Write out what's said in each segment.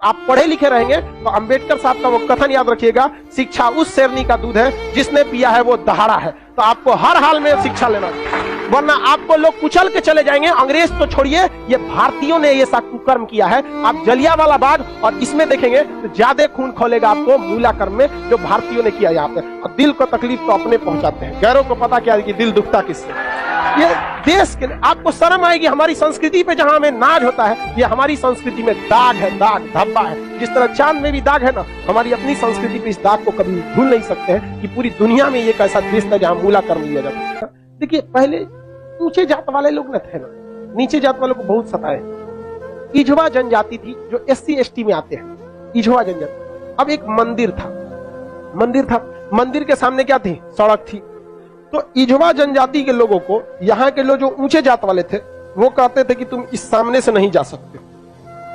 आप पढ़े लिखे रहेंगे तो अंबेडकर साहब का वो कथन याद रखिएगा, शिक्षा उस शेरनी का दूध है जिसने पिया है वो दहाड़ा है। तो आपको हर हाल में शिक्षा लेना, वरना आपको लोग कुचल के चले जाएंगे। अंग्रेज तो छोड़िए, ये भारतीयों ने ये सा कुकर्म किया है। आप जलियांवाला बाग और इसमें देखेंगे तो ज्यादा खून खोलेगा आपको मूला कर्म में, जो भारतीयों ने किया यहाँ पे। और दिल को तकलीफ तो अपने पहुंचाते हैं, गैरों को पता क्या है कि दिल दुखता किससे। ये देश के आपको शर्म आएगी हमारी संस्कृति पे, जहां हमें नाज होता है। ये हमारी संस्कृति में दाग है, दाग धब्बा है। जिस तरह चांद में भी दाग है ना, हमारी अपनी संस्कृति पे इस दाग को कभी भूल नहीं सकते हैं कि पूरी दुनिया में ये एक ऐसा देश था जहां मूला कर्म लिया जाता था। देखिए पहले ऊंचे जात वाले लोग न थे ना, नीचे जात वालों को बहुत सताए। इजवा जनजाति थी जो SC ST में आते हैं, इजवा जनजाति। अब एक मंदिर था, मंदिर के सामने क्या थी? सड़क थी। तो इजवा जनजाति के लोगों को यहाँ के लोग जो ऊंचे जात वाले थे वो कहते थे कि तुम इस सामने से नहीं जा सकते,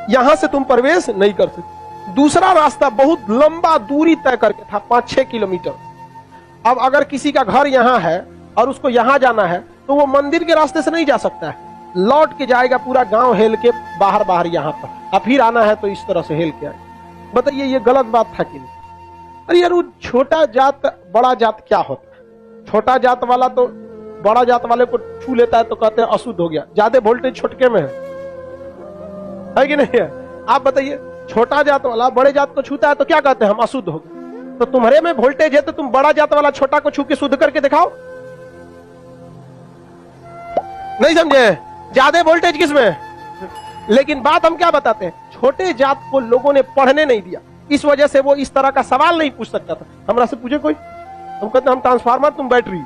यहां से तुम प्रवेश नहीं कर सकते। दूसरा रास्ता बहुत लंबा दूरी तय करके था, 5-6 किलोमीटर। अब अगर किसी का घर यहाँ है और उसको यहाँ जाना है तो वो मंदिर के रास्ते से नहीं जा सकता है, लौट के जाएगा पूरा गांव हेल के बाहर यहाँ पर, अब फिर आना है तो इस तरह से हेल के आए। बताइए ये गलत बात था कि नहीं? अरे यार वो छोटा जात बड़ा जात क्या होता है? छोटा जात वाला तो बड़ा जात वाले को छू लेता है तो कहते हैं अशुद्ध हो गया, ज्यादा वोल्टेज छोटके में है कि नहीं है? आप बताइए, छोटा जात वाला बड़े जात को छूता है तो क्या कहते हैं? हम अशुद्ध हो गए। तो तुम्हारे में वोल्टेज है तो तुम बड़ा जात वाला छोटा को छू के शुद्ध करके दिखाओ। नहीं समझे? ज्यादा वोल्टेज किसमें? लेकिन बात हम क्या बताते हैं, छोटे जात को लोगों ने पढ़ने नहीं दिया, इस वजह से वो इस तरह का सवाल नहीं पूछ सकता था। हमरा से पूछे कोई, हम कहते हम ट्रांसफार्मर, तुम बैटरी,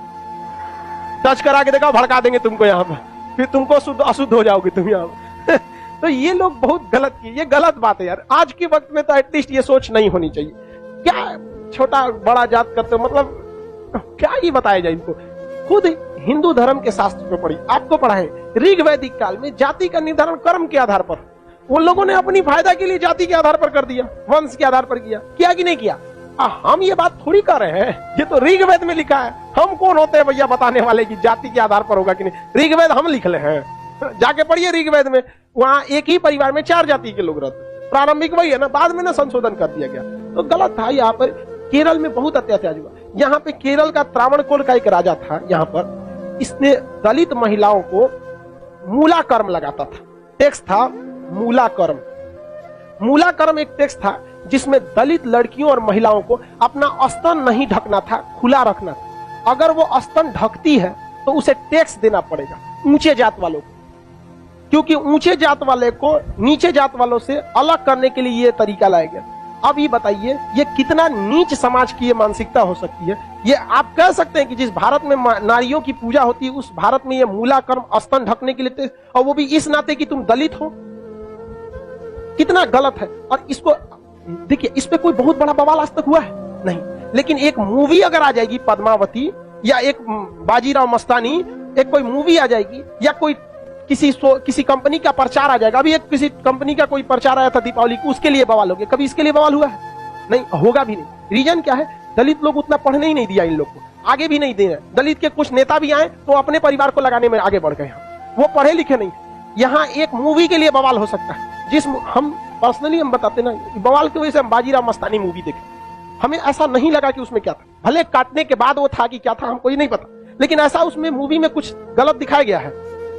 टच करा के देखा भड़का देंगे तुमको यहाँ पर, फिर तुमको अशुद्ध हो जाओगे तुम यहाँ पर। तो ये लोग बहुत गलत किए, ये गलत बात है यार। आज के वक्त में तो एटलीस्ट ये सोच नहीं होनी चाहिए। क्या छोटा बड़ा जात करते, मतलब क्या ही बताया जाए इनको। खुद हिंदू धर्म के शास्त्र में पढ़ी, आपको पढ़ाए, ऋग वैदिक काल में जाति का निर्धारण कर्म के आधार पर, उन लोगों ने अपनी फायदा के लिए जाति के आधार पर कर दिया, वंश के आधार पर किया कि नहीं किया? हम ये बात थोड़ी कर रहे हैं, ये तो ऋग्वेद में लिखा है। हम कौन होते हैं भैया बताने वाले कि जाति के आधार पर होगा कि नहीं? ऋग्वेद हम लिख ले हैं, जाके पढ़िए ऋग्वेद में। वहां एक ही परिवार में 4 जाति के लोग रहते, प्रारंभिक वही है ना, बाद में ना संशोधन कर दिया गया। तो गलत था। यहाँ पर केरल में बहुत अत्याचार हुआ। यहाँ पे केरल का त्रावणकोर का एक राजा था, यहाँ पर इसने दलित महिलाओं को मूला कर्म लगाता था। टैक्स था मूला कर्म। मूला कर्म एक टैक्स था जिसमें दलित लड़कियों और महिलाओं को अपना स्तन नहीं ढकना था, खुला रखना था। अगर वो स्तन ढकती है तो उसे टैक्स देना पड़ेगा ऊंचे जात वालों को, क्योंकि ऊंचे जात वाले को नीचे जात वालों से अलग करने के लिए ये तरीका लाया गया। अब ये बताइए ये कितना नीच समाज की ये मानसिकता हो सकती है। ये आप कह सकते हैं कि जिस भारत में नारियों की पूजा होती है उस भारत में ये मूला कर्म स्तन ढकने के लिए, और वो भी इस नाते कि तुम दलित हो, कितना गलत है। और इसको देखिए, इस पे कोई बहुत बड़ा बवाल आज तक हुआ है नहीं, लेकिन एक मूवी अगर आ जाएगी पद्मावती, या एक बाजीराव मस्तानी, एक कोई मूवी आ जाएगी, या कोई किसी कंपनी का प्रचार आ जाएगा। अभी एक किसी कंपनी का कोई प्रचार आया था दीपावली को, उसके लिए बवाल हो गया। कभी इसके लिए बवाल हुआ है? नहीं, होगा भी नहीं। रीजन क्या है? दलित लोग उतना पढ़ने ही नहीं दिया इन लोग को, आगे भी नहीं दे रहे। दलित के कुछ नेता भी आए तो अपने परिवार को लगाने में आगे बढ़ गए, वो पढ़े लिखे नहीं। यहाँ एक मूवी के लिए बवाल हो सकता है, जिस हम पर्सनली हम बताते ना, बवाल की वजह से हम बाजीराव मस्तानी मूवी देखे, हमें ऐसा नहीं लगा कि उसमें क्या था। भले काटने के बाद वो था कि क्या था हमको ही नहीं पता, लेकिन ऐसा उसमें मूवी में कुछ गलत दिखाया गया है।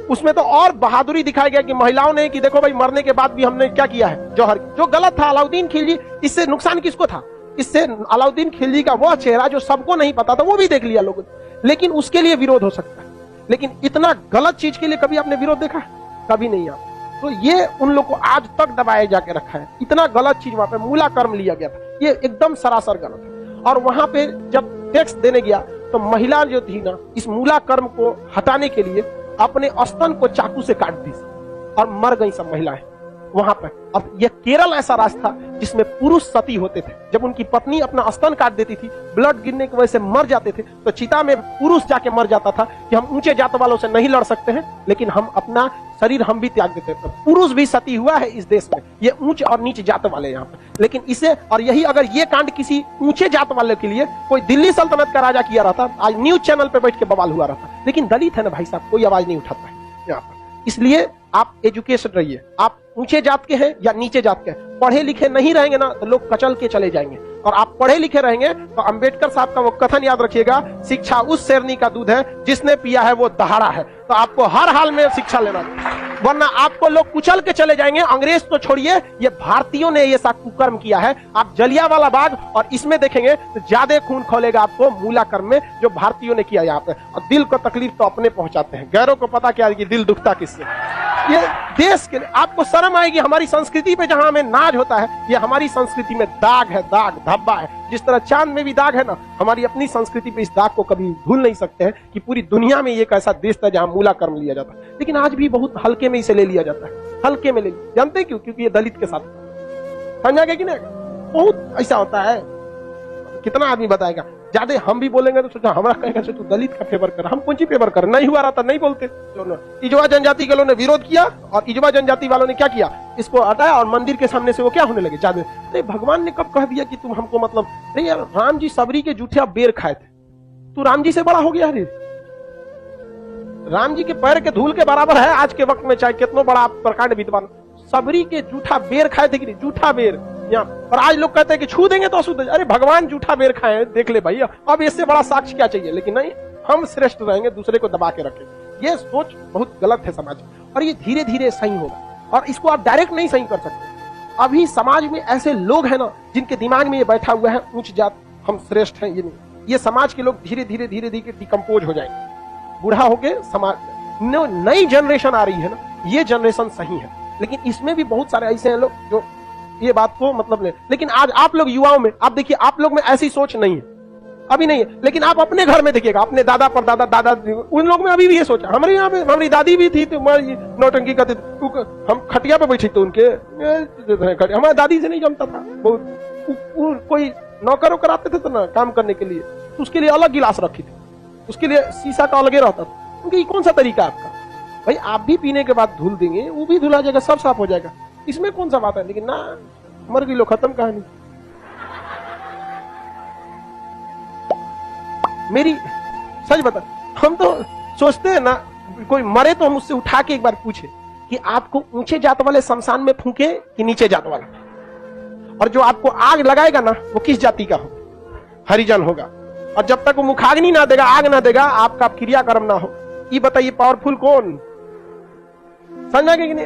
उसमें तो और बहादुरी दिखाया गया कि महिलाओं ने कि देखो भाई मरने के बाद भी हमने क्या किया है, जौहर, जो गलत था। अलाउद्दीन खिलजी, इससे नुकसान किसको था? इससे अलाउद्दीन खिलजी का वह चेहरा जो सबको नहीं पता था वो भी देख लिया लोगों ने, लेकिन उसके लिए विरोध हो सकता है। लेकिन इतना गलत चीज के लिए कभी आपने विरोध देखा? कभी नहीं। आप तो ये उन लोग को आज तक दबाए जाके रखा है। इतना गलत चीज वहां पे मूला कर्म लिया गया था, ये एकदम सरासर गलत है। और वहां पे जब टैक्स देने गया तो महिला जो थी ना, इस मूला कर्म को हटाने के लिए अपने स्तन को चाकू से काट दी और मर गई सब महिलाएं वहां पर। अब यह केरल ऐसा राज्य था जिसमें पुरुष सती होते थे। जब उनकी पत्नी अपना स्तन काट देती थी, ब्लड गिरने की वजह से मर जाते थे, तो चिता में पुरुष जाके मर जाता था कि हम ऊंचे जात वालों से नहीं लड़ सकते हैं, लेकिन हम अपना शरीर हम भी त्याग देते हैं। पुरुष भी सती हुआ है इस देश में, ये ऊंचे और नीचे जात वाले यहाँ पर। लेकिन इसे, और यही अगर ये कांड किसी ऊंचे जात वाले के लिए कोई दिल्ली सल्तनत का राजा किया रहता, आज न्यूज चैनल पे बैठ के बवाल हुआ रहता। लेकिन दलित है ना भाई साहब, कोई आवाज नहीं उठाता है यहाँ पर। इसलिए आप एजुकेशन रहिए, आप ऊंचे जात के हैं या नीचे जात के हैं, पढ़े लिखे नहीं रहेंगे ना तो लोग कचल के चले जाएंगे। और आप पढ़े लिखे रहेंगे तो अंबेडकर साहब का वो कथन याद रखिएगा, शिक्षा उस शेरनी का दूध है जिसने पिया है वो दहाड़ा है। तो आपको हर हाल में शिक्षा लेना है, वरना आपको लोग कुचल के चले जाएंगे। अंग्रेज तो छोड़िए, ये भारतीयों ने ये सा कुकर्म किया है। आप जलियांवाला बाग और इसमें देखेंगे तो ज्यादा खून खोलेगा आपको मूला कर्म में, जो भारतीयों ने किया यहाँ पे। और दिल को तकलीफ तो अपने पहुंचाते हैं, गैरों को पता क्या कि दिल दुखता किससे। ये देश के लिए आपको शर्म आएगी, हमारी संस्कृति पे जहां हमें नाज होता है, ये हमारी संस्कृति में दाग है, दाग धब्बा है। जिस तरह चांद में भी दाग है ना, हमारी अपनी संस्कृति पे इस दाग को कभी भूल नहीं सकते हैं कि पूरी दुनिया में ये एक ऐसा देश था जहां मूला कर्म लिया जाता है, लेकिन आज भी बहुत हल्के में इसे ले लिया जाता है, हल्के में ले लिया। जानते क्यों? क्योंकि ये दलित के साथ, समझा गया कि नहीं? बहुत ऐसा होता है, कितना आदमी बताएगा। ज्यादा हम भी बोलेंगे तो सोचा हमारा कहेगा तू दलित का फेवर कर, हम कौन सी फेवर कर, नहीं हुआ रहता नहीं बोलते। इजवा जनजाति के लोगों ने विरोध किया और इजवा जनजाति वालों ने क्या किया, इसको हटाया और मंदिर के सामने से वो क्या होने लगे, जादू। अरे भगवान ने कब कह दिया कि तुम हमको मतलब, अरे यार राम जी सबरी के जूठे बेर खाए थे, तू राम जी से बड़ा हो गया। अरे राम जी के पैर के धूल के बराबर है आज के वक्त में, चाहे कितना बड़ा प्रकांड विद्वान, सबरी के जूठा बेर खाए थे कि नहीं, जूठा बेर यहाँ। और आज लोग कहते हैं कि छू देंगे तो अशुद्ध। अरे भगवान जूठा बेर खाए, देख ले भैया, अब इससे बड़ा साक्ष्य क्या चाहिए। लेकिन नहीं, हम श्रेष्ठ रहेंगे, दूसरे को दबा के रखेंगे। ये सोच बहुत गलत है समाज, और ये धीरे धीरे सही होगा। और इसको आप डायरेक्ट नहीं सही कर सकते। अभी समाज में ऐसे लोग हैं ना जिनके दिमाग में ये बैठा हुआ है उच्च जात हम श्रेष्ठ हैं, ये नहीं। ये समाज के लोग धीरे धीरे धीरे धीरे डिकम्पोज हो जाएंगे, बूढ़ा होके समाज। नई जनरेशन आ रही है ना, ये जनरेशन सही है, लेकिन इसमें भी बहुत सारे ऐसे हैं लोग जो ये बात को मतलब ले। लेकिन आज आप लोग युवाओं में, आप देखिए, आप लोग में ऐसी सोच नहीं है, अभी नहीं है। लेकिन आप अपने घर में देखिएगा, अपने दादा पर दादा उन लोग में अभी भी ये सोचा। हमारे यहाँ पे हमारी दादी भी थी तो नौटंकी करते थे, हम खटिया पे बैठे थे उनके, हमारी दादी से नहीं जमता था। कोई नौकर वोकर आते थे तो ना काम करने के लिए, तो उसके लिए अलग गिलास रखी थी, उसके लिए शीशा का अलगे रहता था। क्योंकि कौन सा तरीका आपका भाई, आप भी पीने के बाद धुल देंगे, वो भी धुला जाएगा, सब साफ हो जाएगा, इसमें कौन सा बात है। लेकिन ना, मर गई लो, खत्म कहानी। मेरी सच बता, हम तो सोचते हैं ना, कोई मरे तो हम उससे उठा के एक बार पूछे कि आपको ऊंचे जात वाले शमशान में फूंके कि नीचे जात वाला, और जो आपको आग लगाएगा ना वो किस जाति का हो, हरिजन होगा। और जब तक वो मुखाग्नि ना देगा, आग ना देगा, आपका क्रियाकर्म ना हो, ये बताइए पावरफुल कौन। समझा कि नहीं?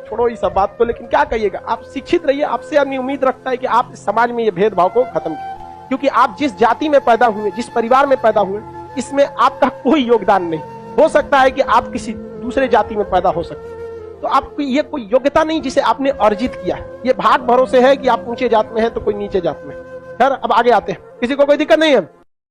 छोड़ो इस सब बात को, लेकिन क्या कहिएगा, आप शिक्षित रहिए। आपसे आदमी उम्मीद रखता है कि आप समाज में ये भेदभाव को खत्म कीजिए, क्योंकि आप जिस जाति में पैदा हुए, जिस परिवार में पैदा हुए, इसमें आपका कोई योगदान नहीं। हो सकता है कि आप किसी दूसरे जाति में पैदा हो सकते, तो आपकी ये कोई योग्यता नहीं जिसे आपने अर्जित किया है। ये भाग भरोसे है कि आप ऊंचे जात में हैं तो कोई नीचे जात में। खैर अब आगे आते हैं, किसी को कोई दिक्कत नहीं है।